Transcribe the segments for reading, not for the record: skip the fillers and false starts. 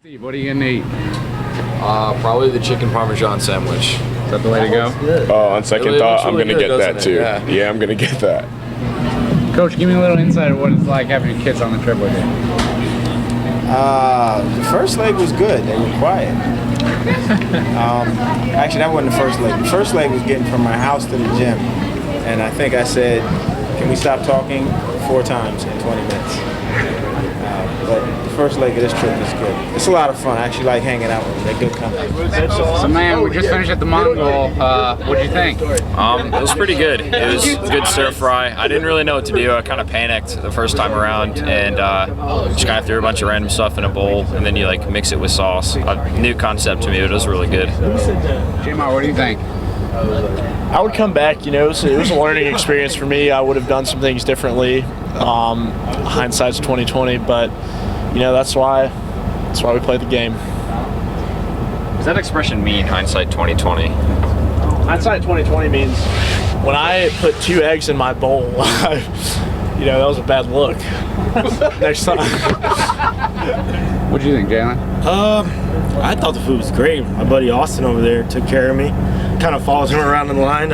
Steve, what are you gonna eat? Probably the chicken parmesan sandwich. Is that the way to go? Oh, on second thought, I'm really gonna good, get that too. doesn't it? Yeah, I'm gonna get that. Coach, give me a little insight of what it's like having your kids on the trip with you. The first leg was good. They were quiet. Actually, that wasn't the first leg. The first leg was getting from my house to the gym. And I think I said, can we stop talking 4 times in 20 minutes? But the first leg of this trip is good. It's a lot of fun. I actually like hanging out with them. They're good company. So man, we just finished at the Mongol. What'd you think? It was pretty good. It was good stir fry. I didn't really know what to do. I kind of panicked the first time around and just kind of threw a bunch of random stuff in a bowl and then you like mix it with sauce. A new concept to me, but it was really good. J-Mar, what do you think? I would come back, you know, it was a learning experience for me. I would have done some things differently. Hindsight's 2020, but you know, that's why we play the game. Does that expression mean hindsight 2020? Hindsight 2020 means when I put 2 eggs in my bowl, you know, that was a bad look. Next time. What'd you think, Jalen? I thought the food was great. My buddy Austin over there took care of me. Kind of follows him around in the line.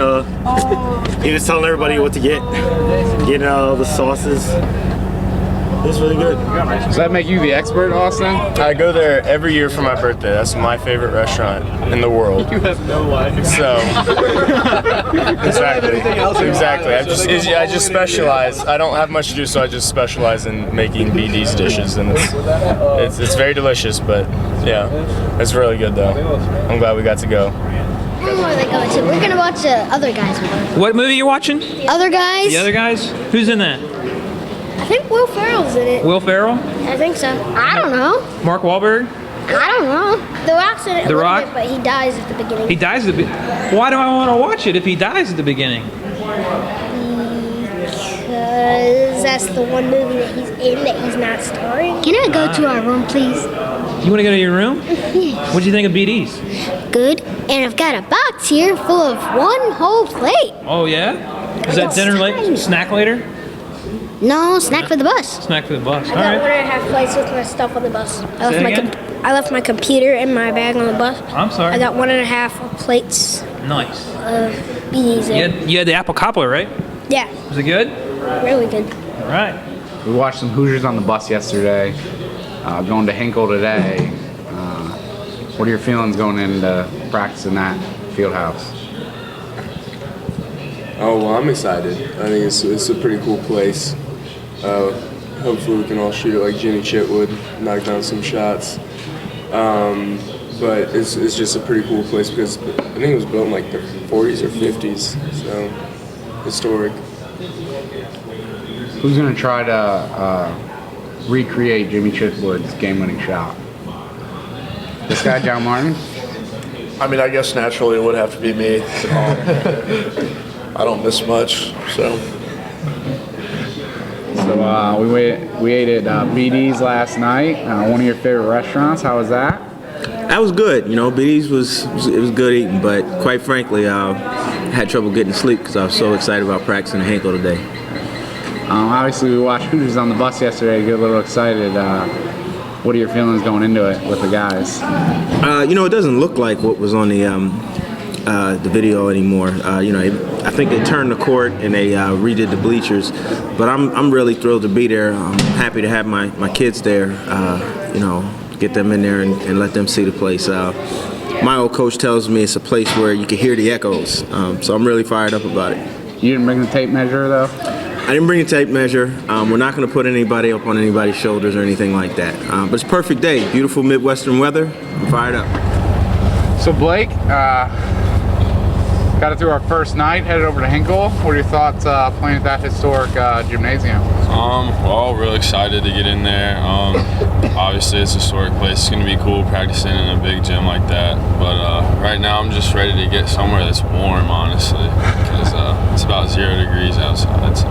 He was telling everybody what to get, getting the sauces. It was really good. Does that make you the expert, Austin? I go there every year for my birthday. That's my favorite restaurant in the world. You have no life. So exactly. I just specialize. I don't have much to do, so I just specialize in making BD's dishes, and it's very delicious. But yeah, it's really good though. I'm glad we got to go. What are they going to? We're gonna watch the Other Guys movie. What movie you watching? Other Guys? The Other Guys? Who's in that? I think Will Ferrell's in it. Will Ferrell? I think so. I don't know. Mark Wahlberg? I don't know. The Rock's in it. The a little Rock? bit, but he dies at the beginning. He dies at the Why do I want to watch it if he dies at the beginning? Because that's the one movie that he's in that he's not starring. Can I go to our room, please? You want to go to your room? Yes. What'd you think of BD's? Good. And I've got a box here full of one whole plate. Oh, yeah? Is that dinner later? Snack later? No, snack for the bus. Snack for the bus. I All got right. 1.5 plates with my stuff on the bus. Say again? I left my computer in my bag on the bus. I'm sorry. I got 1.5 plates Nice. of BDs in. You had the apple cobbler, right? Yeah, Was it good? really good. All right. We watched some Hoosiers on the bus yesterday. Going to Hinkle today. What are your feelings going into practice in that field house? Oh well, I'm excited. I think it's a pretty cool place. Hopefully we can all shoot it like Jimmy Chitwood, knock down some shots. But it's just a pretty cool place because I think it was built in like the 40s or 50s, so historic. Who's gonna try to recreate Jimmy Chitwood's game-winning shot? This guy, John Martin? I mean, I guess naturally it would have to be me. I don't miss much, so. So we ate at BD's last night. One of your favorite restaurants. How was that? That was good. You know, BD's was good eating, but quite frankly, I had trouble getting to sleep because I was so excited about practicing the Hinkle today. Obviously, we watched Hoosiers on the bus yesterday. Get a little excited. What are your feelings going into it with the guys? You know, it doesn't look like what was on the video anymore. You know, I think they turned the court and they redid the bleachers, but I'm really thrilled to be there. I'm happy to have my kids there. You know, get them in there and let them see the place. My old coach tells me it's a place where you can hear the echoes, so I'm really fired up about it. You didn't bring the tape measure though? I didn't bring a tape measure. We're not going to put anybody up on anybody's shoulders or anything like that. But it's a perfect day. Beautiful Midwestern weather. I'm fired up. So Blake, got it through our first night, headed over to Hinkle. What are your thoughts playing at that historic gymnasium? Well, real excited to get in there. Obviously it's a historic place. It's going to be cool practicing in a big gym like that. But right now I'm just ready to get somewhere that's warm, honestly, because it's about 0 degrees outside. So.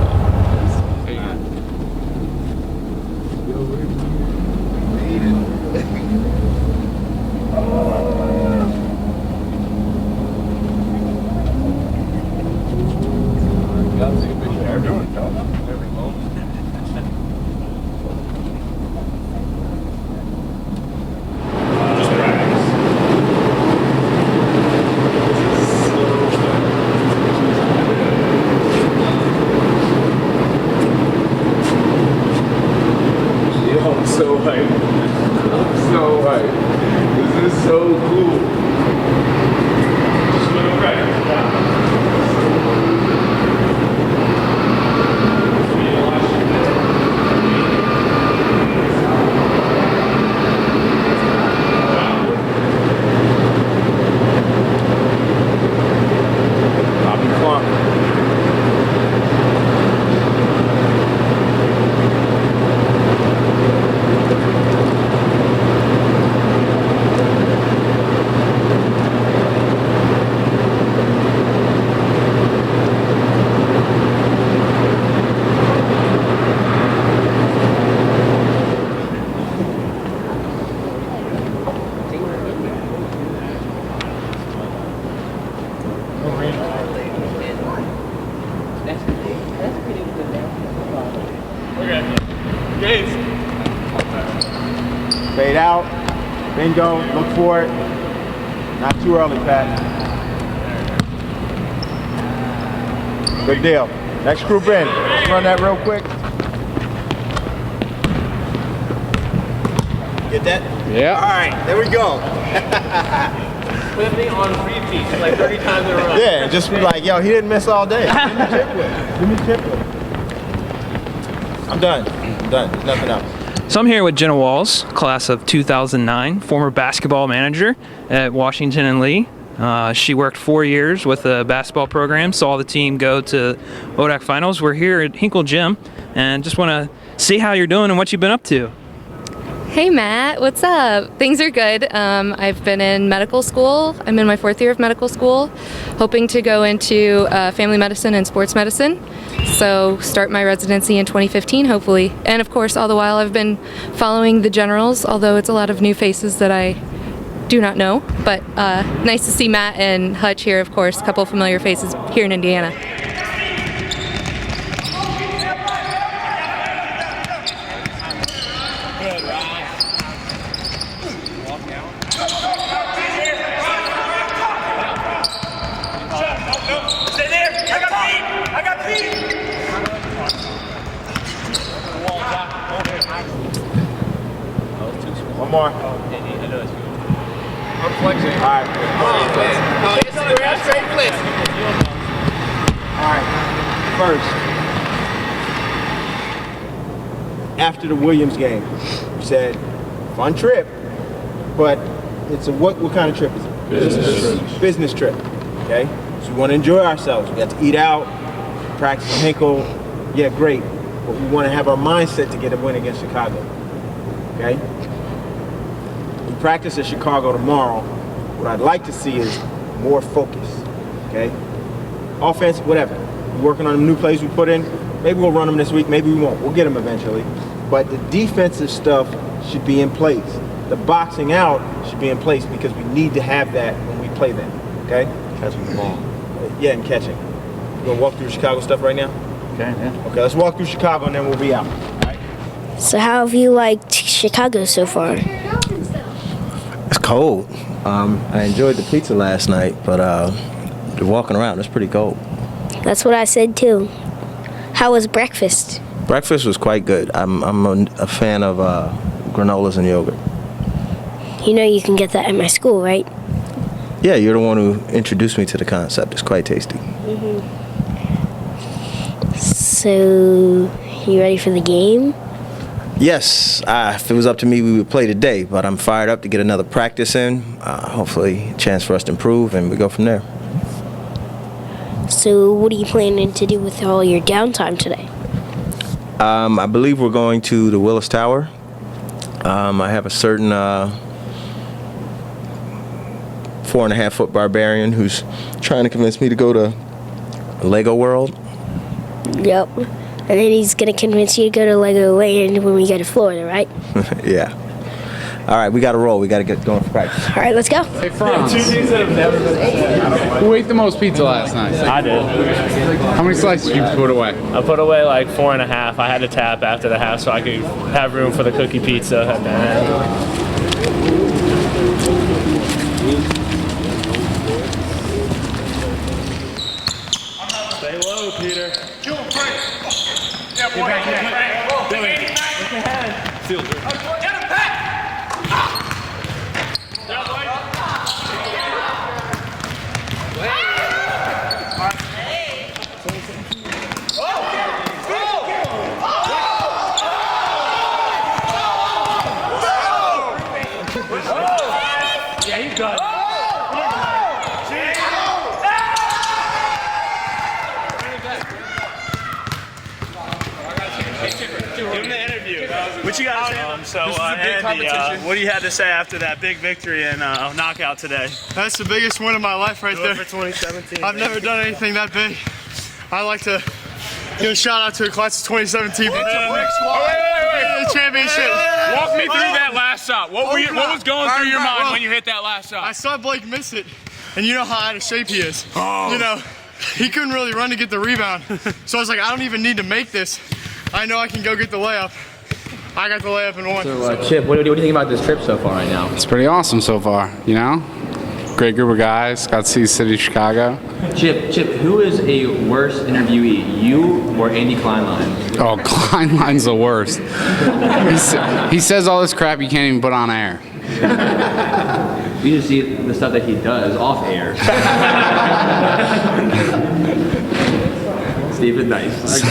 Fade out. Bingo. Look for it. Not too early, Pat. Good deal. Next group in. Let's run that real quick. Get that? Yeah. All right, there we go. Living on repeat like 30 times in a row. Yeah, just be like, yo, he didn't miss all day. Give me chip whip. Give me chip whip. I'm done. I'm done. There's nothing else. So I'm here with Jenna Walls, class of 2009, former basketball manager at Washington and Lee. She worked 4 years with the basketball program, saw the team go to ODAC finals. We're here at Hinkle Gym and just want to see how you're doing and what you've been up to. Hey Matt, what's up? Things are good. I've been in medical school. I'm in my 4th year of medical school, hoping to go into family medicine and sports medicine. So start my residency in 2015, hopefully. And of course, all the while I've been following the generals, although it's a lot of new faces that I do not know. But nice to see Matt and Hutch here, of course, a couple of familiar faces here in Indiana. One more. I'm flexing. All right. All right. First, after the Williams game, you said, fun trip, but it's a what kind of trip is it? Business trip. Okay? So we want to enjoy ourselves. We got to eat out, practice in Hinkle. Yeah, great. But we want to have our mindset to get a win against Chicago. Okay? We practice at Chicago tomorrow. What I'd like to see is more focus. Okay? Offense, whatever. We're working on the new plays we put in. Maybe we'll run them this week. Maybe we won't. We'll get them eventually. But the defensive stuff should be in place. The boxing out should be in place because we need to have that when we play them. Okay? Catching the ball. Yeah, and catching. You gonna walk through Chicago stuff right now? Okay, yeah. Okay, let's walk through Chicago and then we'll be out. All right? So how have you liked Chicago so far? It's cold. I enjoyed the pizza last night, but walking around, it's pretty cold. That's what I said too. How was breakfast? Breakfast was quite good. I'm a fan of granolas and yogurt. You know you can get that at my school, right? Yeah, you're the one who introduced me to the concept. It's quite tasty. Mm-hmm. So, you ready for the game? Yes, if it was up to me, we would play today, but I'm fired up to get another practice in. Hopefully, a chance for us to improve, and we go from there. So, what are you planning to do with all your downtime today? I believe we're going to the Willis Tower. I have a certain 4.5-foot barbarian who's trying to convince me to go to Lego World. Yep. And then he's going to convince you to go to Lego Land when we go to Florida, right? Yeah. All right, we got to roll. We got to get going for practice. All right, let's go. Hey, Franz. Who ate the most pizza last night? I did. How many slices did you put away? I put away like 4.5. I had to tap after the half so I could have room for the cookie pizza at the end. Stay low, Peter. Yeah, he's good. Give him the interview. What you got to say? Andy, what do you have to say after that big victory and knockout today? That's the biggest win of my life right there. For 2017. I've never done anything that big. I'd like to give a shout out to the class of 2017. Wait. The championship. Walk me through that last shot. What was going through your mind when you hit that last shot? I saw Blake miss it, and you know how out of shape he is. Oh. You know, he couldn't really run to get the rebound. So I was like, I don't even need to make this. I know I can go get the layup. I got the layup and won. So, Chip, what do you think about this trip so far right now? It's pretty awesome so far, you know? Great group of guys. Got to see the city of Chicago. Chip, who is a worse interviewee, you or Andy Kleinlein? Oh, Kleinlein's the worst. He says all this crap you can't even put on air. You need to see the stuff that he does off air. Stephen, nice.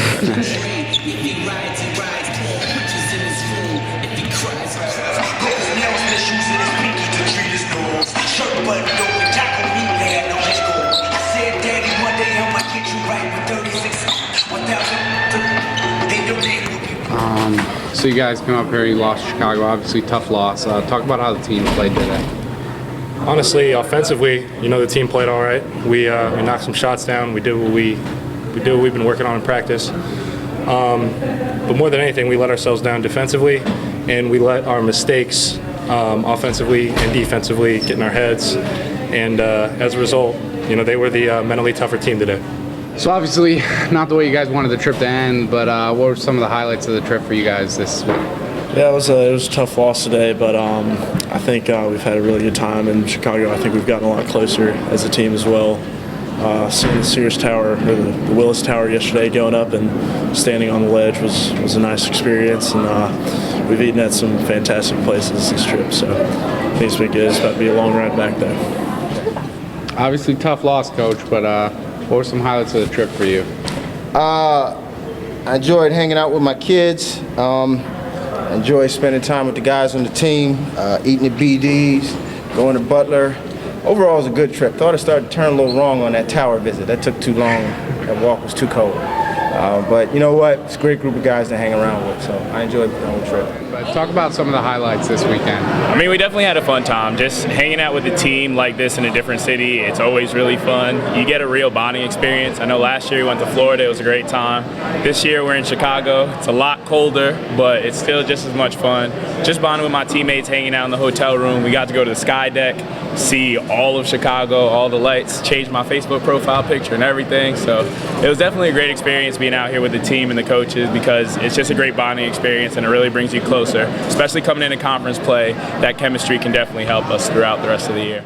So you guys come up here, you lost Chicago, obviously tough loss. Talk about how the team played today. Honestly, offensively, you know, the team played all right. We knocked some shots down. We did what we've been working on in practice. But more than anything, we let ourselves down defensively, and we let our mistakes offensively and defensively get in our heads. And as a result, you know, they were the mentally tougher team today. So obviously, not the way you guys wanted the trip to end, but what were some of the highlights of the trip for you guys this week? Yeah, it was a tough loss today, but I think we've had a really good time in Chicago. I think we've gotten a lot closer as a team as well. Seeing the Sears Tower, or the Willis Tower yesterday going up and standing on the ledge was a nice experience, and we've eaten at some fantastic places this trip, so I think it's been good. It's about to be a long ride back there. Obviously tough loss, Coach, but what were some highlights of the trip for you? I enjoyed hanging out with my kids. Enjoyed spending time with the guys on the team, eating at BD's, going to Butler. Overall, it was a good trip. Thought it started to turn a little wrong on that tower visit. That took too long. That walk was too cold. But you know what? It's a great group of guys to hang around with, so I enjoyed the whole trip. But talk about some of the highlights this weekend. I mean, we definitely had a fun time. Just hanging out with a team like this in a different city, it's always really fun. You get a real bonding experience. I know last year we went to Florida. It was a great time. This year we're in Chicago. It's a lot colder, but it's still just as much fun. Just bonding with my teammates, hanging out in the hotel room. We got to go to the sky deck, see all of Chicago, all the lights, change my Facebook profile picture and everything. So it was definitely a great experience being out here with the team and the coaches, because it's just a great bonding experience and it really brings you closer, especially coming into conference play. That chemistry can definitely help us throughout the rest of the year.